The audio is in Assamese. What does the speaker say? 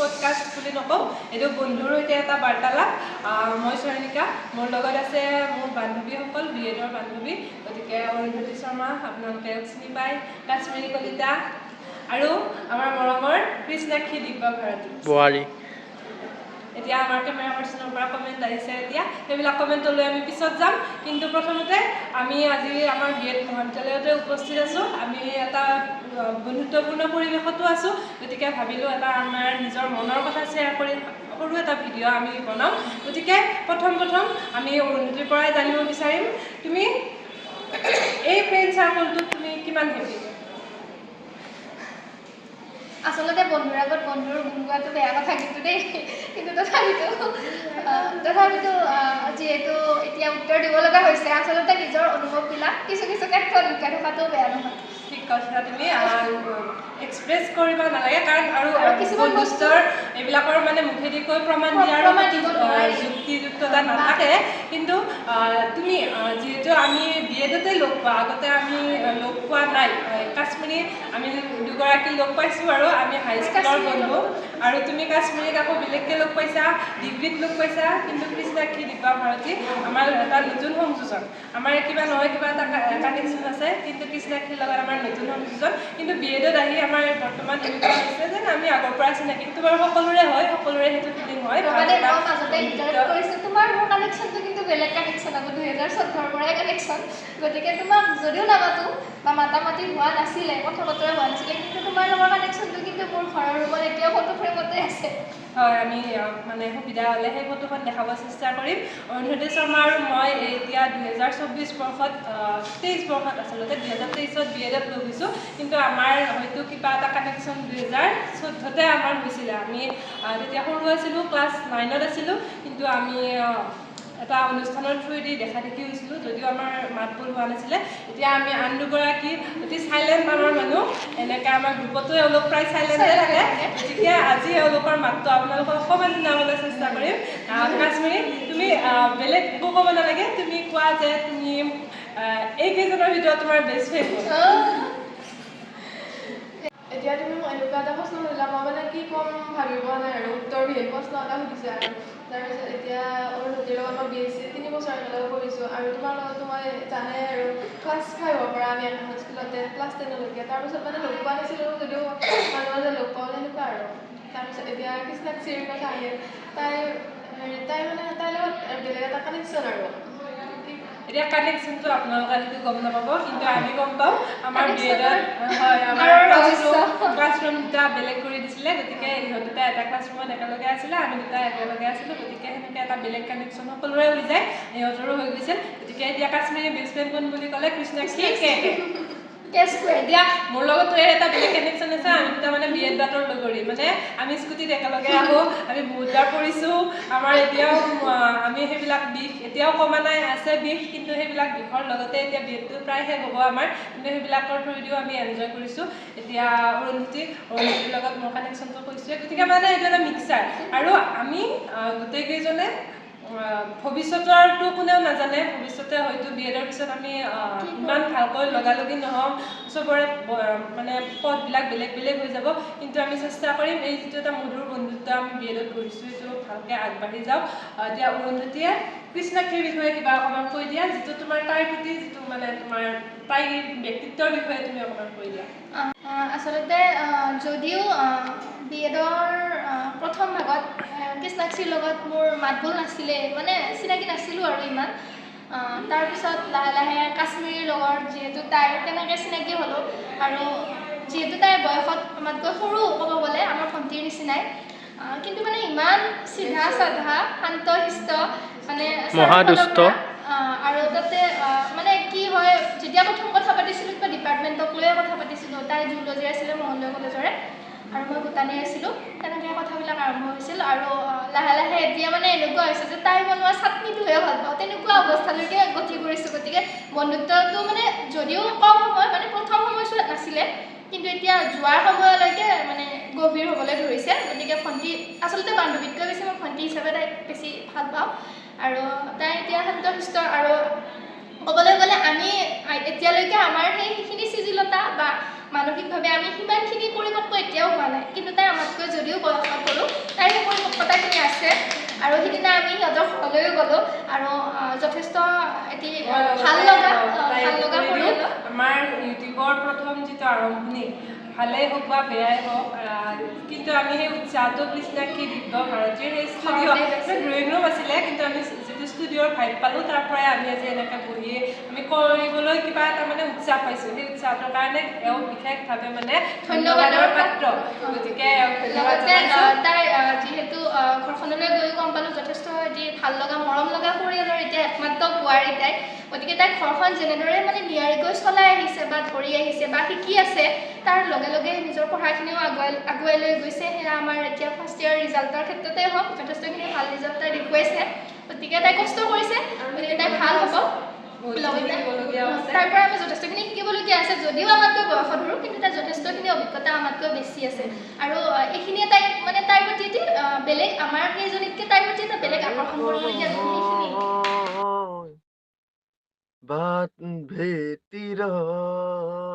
পডকাষ্ট বুলি নকওঁ, এইটো বন্ধুৰ সৈতে এটা বাৰ্তালাপ। মই চয়নিকা, মোৰ লগত আছে মোৰ বান্ধৱীসকল, BEdৰ বান্ধৱী, গতিকে অৰুন্ধতী শৰ্মা, আপোনালোকে চিনি পায়, কাশ্মীৰী কলিতা, আৰু আমাৰ মৰমৰ কৃষ্ণাক্ষী দিব্য ভাৰতী বোৱাৰী। এতিয়া আমাৰ কেমেৰা পাৰ্চনৰ পৰা কমেণ্ট আহিছে, এতিয়া সেইবিলাক কমেণ্টলৈ আমি পিছত যাম। কিন্তু প্ৰথমতে আমি আজি আমাৰ BEd মহাবিদ্যালয়তে উপস্থিত আছোঁ। আমি এটা বন্ধুত্বপূৰ্ণ পৰিৱেশতো আছোঁ, গতিকে ভাবিলোঁ এটা আমাৰ নিজৰ মনৰ কথা শ্বেয়াৰ কৰি সৰু এটা ভিডিঅ' আমি বনাওঁ। গতিকে প্ৰথম আমি অৰুন্ধতীৰ পৰাই জানিব বিচাৰিম, তুমি এই ফ্ৰেণ্ড চাৰ্কলটোত তুমি কিমান হেপী? আচলতে বন্ধুৰ আগত বন্ধুৰ গুণ গোৱাটো বেয়া কথা কিন্তু তথাপিতো যিহেতু এতিয়া উত্তৰ দিব লগা হৈছে, আচলতে নিজৰ অনুভৱবিলাক কিছু ক্ষেত্ৰত লুকাই থকাটো বেয়া নহয়। ঠিক কথা, তুমি এক্সপ্ৰেছ কৰিব নালাগে, কাৰণ আৰু কিছুমান বস্তুৰ এইবিলাকৰ মানে মুখেদি কৈ প্ৰমাণ দিয়াৰ যুক্তিযুক্ততা নাথাকে। কিন্তু তুমি যিহেতু আমি BEdতে লগ পোৱা, আগতে আমি লগ পোৱা নাই, কাশ্মীৰী আমি দুগৰাকী লগ পাইছোঁ আৰু আমি হাইস্কুলৰ বন্ধু, আৰু তুমি কাশ্মীৰীক আকৌ বেলেগকৈ লগ পাইছা, ডিগ্ৰীত লগ পাইছা। কিন্তু কৃষ্ণাক্ষী দিব্য ভাৰতী আমাৰ এটা নতুন সংযোজন, আমাৰ কিবা নহয় কিবা এটা কানেকশ্যন আছে, কিন্তু কৃষ্ণাক্ষীৰ লগত আমাৰ নতুন সংযোজন। কিন্তু BEdত আহি আমাৰ বৰ্তমান এনেকুৱা হৈছে যেন আমি আগৰ পৰা চিনাকি। কিন্তু বাৰু সকলোৰে হয়, সকলোৰে সেইটো ফিলিং হয়। তোমাৰ মোৰ কানেকশ্যনটো কিন্তু বেলেগ কানেকশ্যন, আকৌ 2014 পৰাই কানেকশ্যন। গতিকে তোমাক যদিও নামাতো বা মাতামাতি হোৱা নাছিলে, কথা বতৰা হোৱা নাছিলে, কিন্তু তোমাৰ লগত কানেকশ্যনটো কিন্তু মোৰ ঘৰৰ ৰুমত এতিয়াও ফটো ফ্ৰেমতে আছে। হয়, আমি মানে সুবিধা হ'লে সেই ফটোখন দেখাব চেষ্টা কৰিম। অৰুন্ধতী শৰ্মা আৰু মই এতিয়া 2024 বৰ্ষত 23 বৰ্ষত আচলতে 2023ত BEdত লগ হৈছোঁ। কিন্তু আমাৰ হয়তো কিবা এটা কানেকশ্যন 2014তে আমাৰ হৈছিলে। আমি তেতিয়া সৰু আছিলোঁ, ক্লাছ 9ত আছিলোঁ, কিন্তু আমি এটা অনুষ্ঠানৰ থ্ৰুৱেদি দেখা দেখি হৈছিলোঁ, যদিও আমাৰ মাত বোল হোৱা নাছিলে। এতিয়া আমি আন দুগৰাকী অতি চাইলেণ্ট মানৰ মানুহ, এনেকৈ আমাৰ গ্ৰুপতো এওঁলোক প্ৰায় চাইলেণ্টে থাকে। গতিকে আজি এওঁলোকৰ মাতটো আপোনালোকক অকণমান শুনাবলৈ চেষ্টা কৰিম। কাশ্মীৰী, তুমি বেলেগ একো ক'ব নালাগে, তুমি কোৱা যে তুমি এইকেইজনৰ ভিতৰত তোমাৰ বেষ্ট ফ্ৰেণ্ড কোন? এতিয়া তুমি মোক এনেকুৱা এটা প্ৰশ্ন সুধিলা, মই মানে কি ক'ম ভাবি পোৱা নাই আৰু উত্তৰবিহীন প্ৰশ্ন এটা সুধিছে। আৰু তাৰপিছত এতিয়া অৰুন্ধতীৰ লগত মই BSc 3 বছৰ একেলগে পঢ়িছোঁ, আৰু তোমাৰ লগতো মই জানে আৰু ক্লাছ 5ৰ পৰা আমি এখন স্কুলতে ক্লাছ 10লৈকে, তাৰপিছত মানে লগ পোৱা নাছিলোঁ, যদিও মাজে মাজে লগ পাওঁ তেনেকুৱা আৰু। তাৰপিছত এতিয়া কৃষ্ণাক্ষীৰ কথা আহিল, তাই মানে তাইৰ লগত বেলেগ এটা কানেকশ্যন আৰু। এতিয়া কানেকশ্যনটো আপোনালোকে সেইটো গম নাপাব, কিন্তু আমি গম পাওঁ। আমাৰ BEdত হয়, আমাৰ ক্লাছৰুম দুটা বেলেগ কৰি দিছিলে, গতিকে ইহঁত দুটা এটা ক্লাছৰুমত একেলগে আছিলে, আমি দুটা একেলগে আছিলোঁ। গতিকে সেনেকৈ এটা বেলেগ কানেকশ্যন সকলোৰে হৈ যায়, ইহঁতৰো হৈ গৈছিল। গতিকে এতিয়া কাশ্মীৰী বেষ্ট ফ্ৰেণ্ড কোন বুলি ক'লে কৃষ্ণাক্ষী এতিয়া মোৰ লগতো এটা বেলেগ কানেকশ্যন আছে। আমি দুটা মানে BEd বাটৰ লগৰী, মানে আমি স্কুটিত একেলগে আহোঁ, আমি বহুতবাৰ পৰিছোঁ। আমাৰ এতিয়াও আমি সেইবিলাক বিষ এতিয়াও কমা নাই, আছে বিষ, কিন্তু সেইবিলাক বিষৰ লগতে এতিয়া BEdটো প্ৰায় শেষ হ'ব আমাৰ, কিন্তু সেইবিলাকৰ থ্ৰুদিও আমি এনজয় কৰিছোঁ। এতিয়া অৰুন্ধতীৰ লগত মোৰ কানেকশ্যনটো কৈছোঁৱে, গতিকে মানে এইটো এটা মিক্সাৰ। আৰু আমি গোটেইকেইজনে ভৱিষ্যতৰটো কোনেও নাজানে, ভৱিষ্যতে হয়তো BEdৰ পিছত আমি ইমান ভালকৈ লগালগি নহওঁ, চবৰে মানে পথবিলাক বেলেগ বেলেগ হৈ যাব। কিন্তু আমি চেষ্টা কৰিম এই যিটো এটা মধুৰ বন্ধুত্ব আমি BEdত কৰিছোঁ, সেইটো ভালকৈ আগবাঢ়ি যাওক। এতিয়া অৰুন্ধতীয়ে কৃষ্ণাক্ষীৰ বিষয়ে কিবা অকণমান কৈ দিয়া, যিটো তোমাৰ তাইৰ প্ৰতি যিটো মানে তোমাৰ তাইৰ ব্যক্তিত্বৰ বিষয়ে তুমি অকণমান কৈ দিয়া। আচলতে যদিও BEdৰ প্ৰথম ভাগত কৃষ্ণাক্ষীৰ লগত মোৰ মাতবোল নাছিলে, মানে চিনাকি নাছিলোঁ আৰু ইমান। তাৰপিছত লাহে লাহে কাশ্মীৰীৰ লগত যিহেতু তাই তেনেকৈ চিনাকি হ'লোঁ, আৰু যিহেতু তাইৰ বয়সত আমাতকৈ সৰু, ক'ব গ'লে আমাৰ ভণ্টিৰ নিচিনাই, কিন্তু মানে ইমান চিধা চাধা শান্ত শিষ্ট, মানে মহাদুষ্ট। আৰু তাতে মানে কি হয়, যেতিয়া প্ৰথম কথা পাতিছিলোঁ কিবা ডিপাৰ্টমেণ্টক লৈয়ে কথা পাতিছিলোঁ। তাই জুলজি আছিলে মঙলদৈ কলেজৰে, আৰু মই ভূটানী আছিলোঁ। তেনেকৈ কথাবিলাক আৰম্ভ হৈছিল, আৰু লাহে লাহে এতিয়া মানে এনেকুৱা হৈছে যে তাই বনোৱা চাটনিটোহে ভাল পাওঁ, তেনেকুৱা অৱস্থালৈকে গতি কৰিছোঁ। গতিকে বন্ধুত্বটো মানে যদিও কম সময়, মানে প্ৰথম সময়ছোৱাত নাছিলে, কিন্তু এতিয়া যোৱাৰ সময়লৈকে মানে গভীৰ হ'বলৈ ধৰিছে। গতিকে ভণ্টি আচলতে বান্ধৱীতকৈ বেছি মই ভণ্টি হিচাপে তাইক বেছি ভাল পাওঁ, আৰু তাই এতিয়া শান্তশিষ্ট। আৰু ক'বলৈ গ'লে আমি এতিয়ালৈকে আমাৰ সেইখিনি চিজিলতা বা মানসিকভাৱে আমি সিমানখিনি পৰিপক্ক এতিয়াও হোৱা নাই, কিন্তু তাই আমাতকৈ যদিও বয়সত কৰোঁ, ব্যস্ততাখিনি আছে আৰু সিদিনা আমি সিহঁতৰ ঘৰলৈও গ'লোঁ আৰু যথেষ্ট এটি ভাল লগা পৰিল আমাৰ ইউটিউবৰ প্ৰথম যিটো আৰম্ভণি ভালেই হওক বা বেয়াই হওক কিন্তু আমি সেই উৎসাহটো কৃষ্ণাক্ষী দিব্য ভাৰতীৰ সেই ষ্টুডিঅ' ড্ৰয়িং ৰুম আছিলে কিন্তু আমি যিটো ষ্টুডিঅ'ৰ ভাইব পালোঁ তাৰ পৰাই আমি আজি এনেকৈ বহিয়ে আমি কৰিবলৈ কিবা এটা মানে উৎসাহ পাইছোঁ সেই উৎসাহটোৰ কাৰণে এওঁ বিশেষভাৱে মানে ধন্যবাদৰ পাত্ৰ গতিকে লগতে তাই যিহেতু ঘৰখনলৈ গৈও গম পালোঁ যথেষ্ট এটি ভাল লগা মৰম লগা পৰিয়ালৰ এতিয়া একমাত্ৰ বোৱাৰী তাই গতিকে তাই ঘৰখন যেনেদৰে মানে নিয়াৰিকৈ চলাই আহিছে বা ধৰি আহিছে বা শিকি আছে তাৰ লগে লগে নিজৰ পঢ়াখিনিও আগুৱাই লৈ গৈছে সেয়া আমাৰ এতিয়া ফাৰ্ষ্ট ইয়াৰ ৰিজাল্টৰ ক্ষেত্ৰতে হওক যথেষ্টখিনি ভাল ৰিজাল্ট তাই দেখুৱাইছে গতিকে তাই কষ্ট কৰিছে গতিকে তাই ভাল হ'ব লগতে তাৰ পৰা আমি যথেষ্টখিনি শিকিবলগীয়া আছে যদিও আমাতকৈ বয়সত সৰু কিন্তু তাই যথেষ্টখিনি অভিজ্ঞতা আমাতকৈ বেছি আছে আৰু এইখিনিয়ে তাইক মানে তাইৰ প্ৰতি এটি বেলেগ আমাৰ কেইজনীতকৈ তাইৰ প্ৰতি এটা বেলেগ আকৰ্ষণ কৰিবলগীয়া সেইখিনি बात भेटी रह